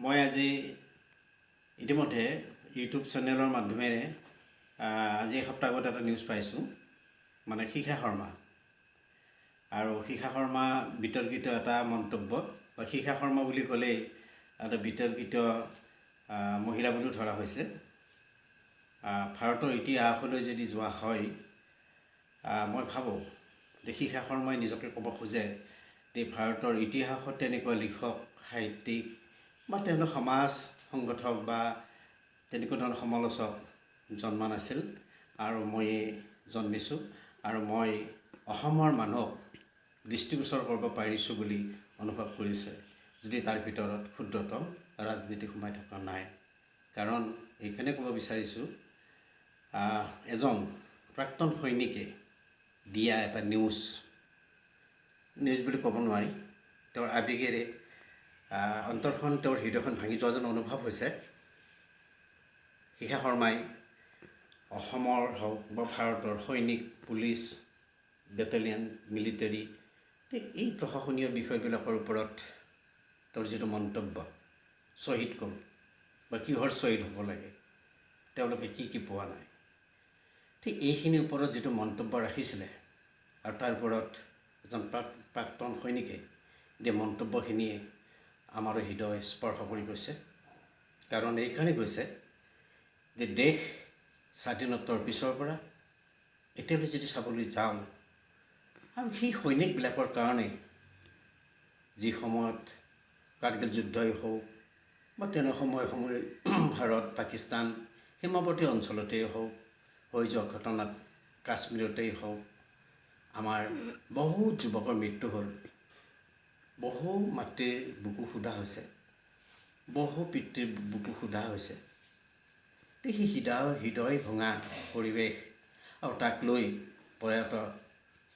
মই আজি ইতিমধ্যে ইউটিউব চেনেলৰ মাধ্যমেৰে আজি এসপ্তাহ আগত এটা নিউজ পাইছোঁ, মানে শিখা শৰ্মা আৰু শিখা শৰ্মা বিতৰ্কিত এটা মন্তব্য বা শিখা শৰ্মা বুলি ক'লেই এটা বিতৰ্কিত মহিলা বুলিও ধৰা হৈছে। ভাৰতৰ ইতিহাসলৈ যদি যোৱা হয়, মই ভাবোঁ যে শিখা শৰ্মাই নিজকে ক'ব খোজে যে ভাৰতৰ ইতিহাসত তেনেকুৱা লিখক, সাহিত্যিক বা তেওঁলোক সমাজ সংগঠক বা তেনেকুৱা ধৰণৰ সমালোচক জন্মা নাছিল আৰু মই জন্মিছোঁ আৰু মই অসমৰ মানুহক দৃষ্টিগোচৰ কৰিব পাৰিছোঁ বুলি অনুভৱ কৰিছে, যদি তাৰ ভিতৰত ক্ষুদ্ৰতম ৰাজনীতি সোমাই থকা নাই। কাৰণ এইকাৰণে ক'ব বিচাৰিছোঁ, এজন প্ৰাক্তন সৈনিকে দিয়া এটা নিউজ বুলি ক'ব নোৱাৰি, তেওঁৰ আৱেগেৰে অন্তৰখন, তেওঁৰ হৃদয়খন ভাঙি যোৱা যেন অনুভৱ হৈছে। শিখা শৰ্মাই অসমৰ হওক বা ভাৰতৰ সৈনিক, পুলিচ, বেটেলিয়ান, মিলিটাৰী এই প্ৰশাসনীয় বিষয়বিলাকৰ ওপৰত তেওঁৰ যিটো মন্তব্য, শ্বহীদ কোন বা কিহৰ শ্বহীদ হ'ব লাগে, তেওঁলোকে কি পোৱা নাই, ঠিক এইখিনিৰ ওপৰত যিটো মন্তব্য ৰাখিছিলে আৰু তাৰ ওপৰত এজন প্ৰাক্তন সৈনিকে দিয়া মন্তব্যখিনিয়ে আমাৰো হৃদয় স্পৰ্শ কৰি গৈছে। কাৰণ এইকাৰণে গৈছে যে দেশ স্বাধীনতাৰ পিছৰ পৰা এতিয়ালৈ যদি চাবলৈ যাওঁ, আৰু সেই সৈনিকবিলাকৰ কাৰণে যি সময়ত কাৰ্গিল যুদ্ধই হওক বা তেনে সময়ে ভাৰত পাকিস্তান সীমাৱৰ্তী অঞ্চলতেই হওক হৈ যোৱা ঘটনাত, কাশ্মীৰতেই হওক, আমাৰ বহু যুৱকৰ মৃত্যু হ'ল, বহু মাতৃৰ বুকু সোধা হৈছে, বহু পিতৃৰ বুকু সোধা হৈছে। সেই হৃদয় ভঙা পৰিৱেশ আৰু তাক লৈ প্ৰয়াত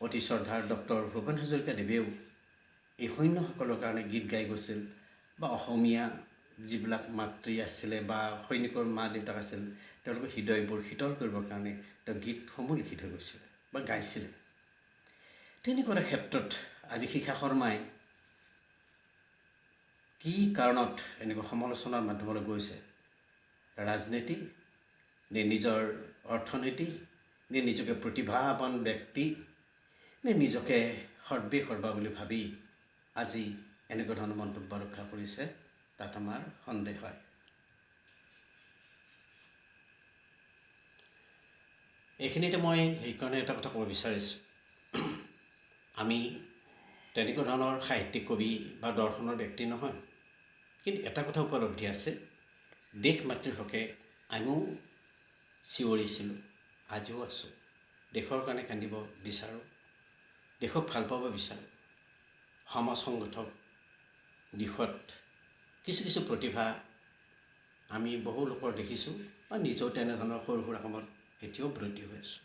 অতি শ্ৰদ্ধাৰ ডক্টৰ ভূপেন হাজৰিকাদেৱেও এই সৈন্যসকলৰ কাৰণে গীত গাই গৈছিল, বা অসমীয়া যিবিলাক মাতৃ আছিলে বা সৈনিকৰ মা দেউতাক আছিল, তেওঁলোকৰ হৃদয়বোৰ শীতল কৰিবৰ কাৰণে তেওঁ গীতসমূহ লিখি থৈ গৈছিলে বা গাইছিলে। তেনেকুৱা এটা ক্ষেত্ৰত আজি শিখা শৰ্মাই কি কাৰণত এনেকুৱা সমালোচনাৰ মাধ্যমলৈ গৈছে? ৰাজনীতি নে নিজৰ অৰ্থনীতি নে নিজকে প্ৰতিভাৱান ব্যক্তি নে নিজকে সৰ্বা বুলি ভাবি আজি এনেকুৱা ধৰণৰ মন্তব্য ৰক্ষা কৰিছে, তাত আমাৰ সন্দেহ হয়। এইখিনিতে মই সেইকাৰণে এটা কথা ক'ব বিচাৰিছোঁ, আমি তেনেকুৱা ধৰণৰ সাহিত্যিক, কবি বা দৰ্শনৰ ব্যক্তি নহয়, কিন্তু এটা কথা উপলব্ধি আছে, দেশ মাতৃৰ হকে আমিও চিঞৰিছিলোঁ, আজিও আছোঁ, দেশৰ কাৰণে কান্দিব বিচাৰোঁ, দেশক ভাল পাব বিচাৰোঁ। সমাজ সংগঠক দিশত কিছু প্ৰতিভা আমি বহু লোকৰ দেখিছোঁ বা নিজেও তেনেধৰণৰ সৰু সুৰা কামত এতিয়াও ব্ৰতী হৈ আছোঁ।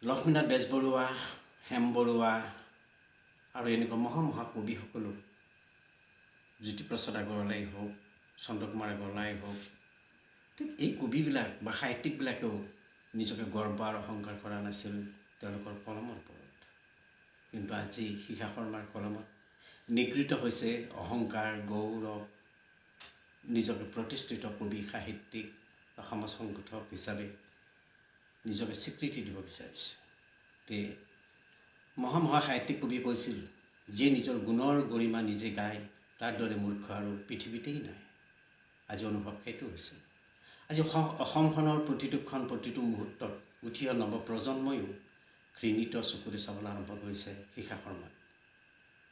লক্ষ্মীনাথ বেজবৰুৱা, হেম বৰুৱা আৰু এনেকুৱা মহা কবিসকলো, জ্যোতিপ্ৰসাদ আগৰৱালাই হওক, চন্দ্ৰকুমাৰ আগৰৱালাই হওক, ঠিক এই কবিবিলাক বা সাহিত্যিকবিলাকেও নিজকে গৰ্ব আৰু অহংকাৰ কৰা নাছিল তেওঁলোকৰ কলমৰ ওপৰত। কিন্তু আজি শিখা শৰ্মাৰ কলমত নিগৃহীত হৈছে অহংকাৰ, গৌৰৱ, নিজকে প্ৰতিষ্ঠিত কবি, সাহিত্যিক বা সমাজ সংগঠক হিচাপে নিজকে স্বীকৃতি দিব বিচাৰিছে। তে মহা সাহিত্যিক কবিয়ে কৈছিল, যে নিজৰ গুণৰ গৰিমা নিজে গায়, তাৰ দৰে মূৰ্খ আৰু পৃথিৱীতেই নাই। আজি অনুভৱ সেইটো হৈছে। আজি অসমখনৰ প্ৰতিটো মুহূৰ্তত উঠি অহা নৱপ্ৰজন্ময়ো ঘৃণিত চকুৰে চাবলৈ আৰম্ভ কৰিছে শিখা শৰ্মাক।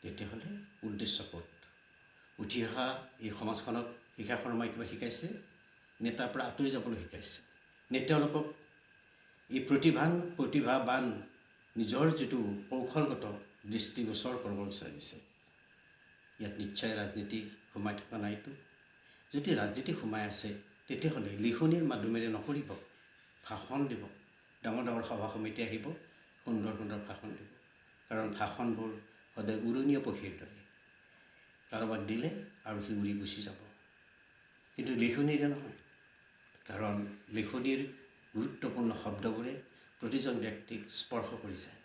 তেতিয়াহ'লে উদ্দেশ্য ক'ত? উঠি অহা এই সমাজখনক শিখা শৰ্মাই কিবা শিকাইছে নে তাৰ পৰা আঁতৰি যাবলৈ শিকাইছে, নে তেওঁলোকক এই প্ৰতিভাৱান নিজৰ যিটো কৌশলগত দৃষ্টিগোচৰ কৰিব বিচাৰিছে? ইয়াত নিশ্চয় ৰাজনীতি সোমাই থকা নাইতো। যদি ৰাজনীতি সোমাই আছে, তেতিয়াহ'লে লিখনিৰ মাধ্যমেৰে নকৰিব, ভাষণ দিব, ডাঙৰ সভা সমিতি আহিব, সুন্দৰ ভাষণ দিব। কাৰণ ভাষণবোৰ সদায় উৰণীয়া পক্ষীৰ দৰে, কাৰোবাক দিলে আৰু সি উৰি গুচি যাব, কিন্তু লিখনিৰে নহয়। কাৰণ লিখনিৰ গুৰুত্বপূৰ্ণ শব্দবোৰে প্ৰতিজন ব্যক্তিক স্পৰ্শ কৰি যায়,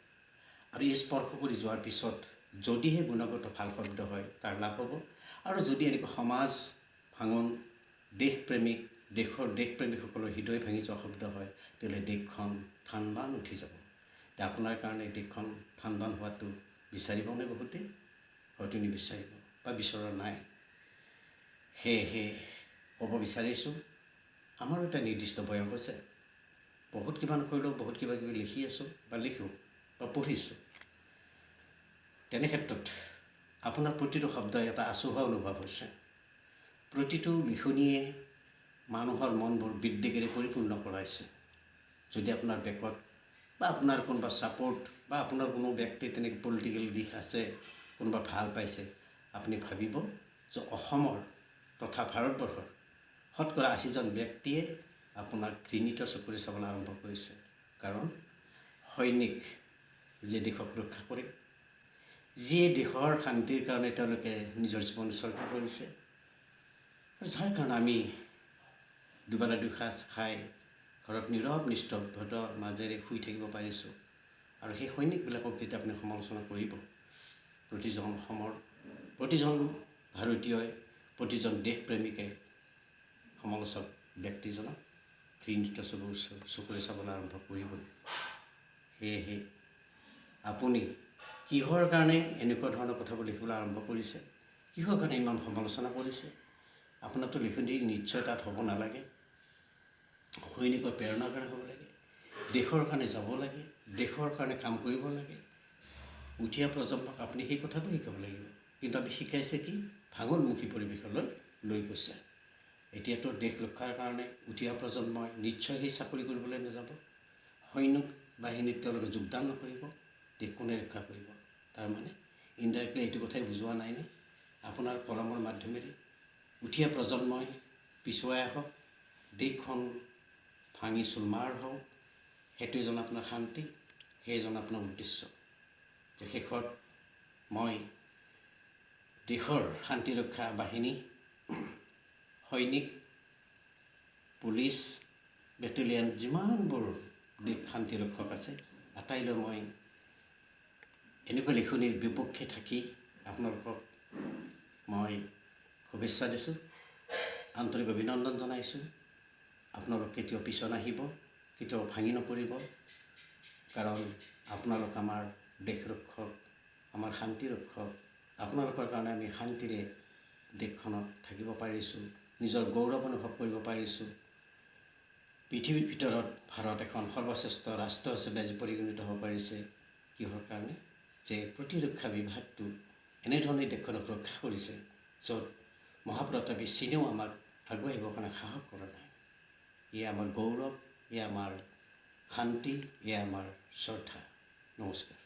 আৰু এই স্পৰ্শ কৰি যোৱাৰ পিছত যদিহে গুণগত ভাল শব্দ হয় তাৰ লাভ হ'ব। আৰু যদি এনেকুৱা সমাজ ভাঙন, দেশপ্ৰেমিকসকলৰ হৃদয় ভাঙি যোৱা শব্দ হয়, তেতিয়াহ'লে দেশখন থান বান উঠি যাব। আপোনাৰ কাৰণে দেশখন থান বান হোৱাটো বিচাৰিবনে? বহুতেই হয়তো নিবিচাৰিব বা বিচৰা নাই। সেয়েহে ক'ব বিচাৰিছোঁ, আমাৰো এটা নিৰ্দিষ্ট বয়স আছে। বহুত কিবা নকৰিলেও বহুত কিবা কিবি লিখি আছোঁ বা লিখোঁ বা পঢ়িছোঁ। তেনে ক্ষেত্ৰত আপোনাৰ প্ৰতিটো শব্দই এটা আচুহা অনুভৱ হৈছে। প্ৰতিটো লিখনিয়ে মানুহৰ মনবোৰ বিদ্বেগেৰে পৰিপূৰ্ণ কৰাইছে। যদি আপোনাৰ বেকত বা আপোনাৰ কোনোবা ছাপোৰ্ট বা আপোনাৰ কোনো ব্যক্তি তেনেকৈ পলিটিকেল দিশ আছে, কোনোবা ভাল পাইছে, আপুনি ভাবিব যে অসমৰ তথা ভাৰতবৰ্ষৰ 80% ব্যক্তিয়ে আপোনাক ঘৃণিত চকুৰে চাবলৈ আৰম্ভ কৰিছে। কাৰণ সৈনিক যিয়ে দেশক ৰক্ষা কৰে, যিয়ে দেশৰ শান্তিৰ কাৰণে তেওঁলোকে নিজৰ জীৱন উৎসৰ্গ কৰিছে, যাৰ কাৰণে আমি দুবেলা দুসাঁজ খাই ঘৰত নীৰৱ নিস্তব্ধতাৰ মাজেৰে শুই থাকিব পাৰিছোঁ। আৰু সেই সৈনিকবিলাকক যেতিয়া আপুনি সমালোচনা কৰিব, প্ৰতিজন ভাৰতীয়ই, প্ৰতিজন দেশপ্ৰেমিকে সমালোচক ব্যক্তিজনক ঘৃণিত চকুৰে চাবলৈ আৰম্ভ কৰিবই। সেয়েহে আপুনি কিহৰ কাৰণে এনেকুৱা ধৰণৰ কথাবোৰ লিখিবলৈ আৰম্ভ কৰিছে, কিহৰ কাৰণে ইমান সমালোচনা কৰিছে? আপোনাৰতো লিখনি নিশ্চয় তাত হ'ব নালাগে। সৈনিকৰ প্ৰেৰণাৰ কাৰণে হ'ব লাগে, দেশৰ কাৰণে যাব লাগে, দেশৰ কাৰণে কাম কৰিব লাগে। উঠি অহা প্ৰজন্মক আপুনি সেই কথাটো শিকাব লাগিব। কিন্তু আমি শিকাইছে কি? ভাঙোনমুখী পৰিৱেশলৈ লৈ গৈছে। এতিয়াতো দেশ ৰক্ষাৰ কাৰণে উঠি অহা প্ৰজন্মই নিশ্চয় সেই চাকৰি কৰিবলৈ নাযাব। সৈনিক বাহিনীত তেওঁলোকে যোগদান নকৰিব। দেশ কোনে ৰক্ষা কৰিব? তাৰমানে ইনডাইৰেক্টলি এইটো কথাই বুজোৱা নাইনে আপোনাৰ কলমৰ মাধ্যমেৰে উঠি অহা প্ৰজন্মই পিছুৱাই আহক, দেশখন ভাঙি চুৰমাৰ হওক, সেইটোৱে যেন আপোনাৰ শান্তি, সেইজন আপোনাৰ উদ্দেশ্য। যে শেষত মই দেশৰ শান্তিৰক্ষা বাহিনী, সৈনিক, পুলিচ, বেটেলিয়ান, যিমানবোৰ দেশ শান্তিৰক্ষক আছে, আটাইলৈ মই এনেকুৱা লিখনিৰ বিপক্ষে থাকি আপোনালোকক মই শুভেচ্ছা দিছোঁ, আন্তৰিক অভিনন্দন জনাইছোঁ। আপোনালোক কেতিয়াও পিছৰ নাহিব, কেতিয়াও ভাঙি নপৰিব। কাৰণ আপোনালোক আমাৰ দেশ ৰক্ষক, আমাৰ শান্তি ৰক্ষক। আপোনালোকৰ কাৰণে আমি শান্তিৰে দেশখনত থাকিব পাৰিছোঁ, নিজৰ গৌৰৱ অনুভৱ কৰিব পাৰিছোঁ। পৃথিৱীৰ ভিতৰত ভাৰত এখন সৰ্বশ্ৰেষ্ঠ ৰাষ্ট্ৰ হিচাপে আজি পৰিগণিত হ'ব পাৰিছে। কিহৰ কাৰণে? যে প্ৰতিৰক্ষা বিভাগটো এনেধৰণে দেশখনক ৰক্ষা কৰিছে, য'ত মহাপ্ৰতাপী চীনেও আমাক আগুৱাই আহিবৰ কাৰণে সাহস কৰা নাই। এয়া আমাৰ গৌৰৱ, এয়া আমাৰ শান্তি, এয়া আমাৰ শ্ৰদ্ধা। নমস্কাৰ।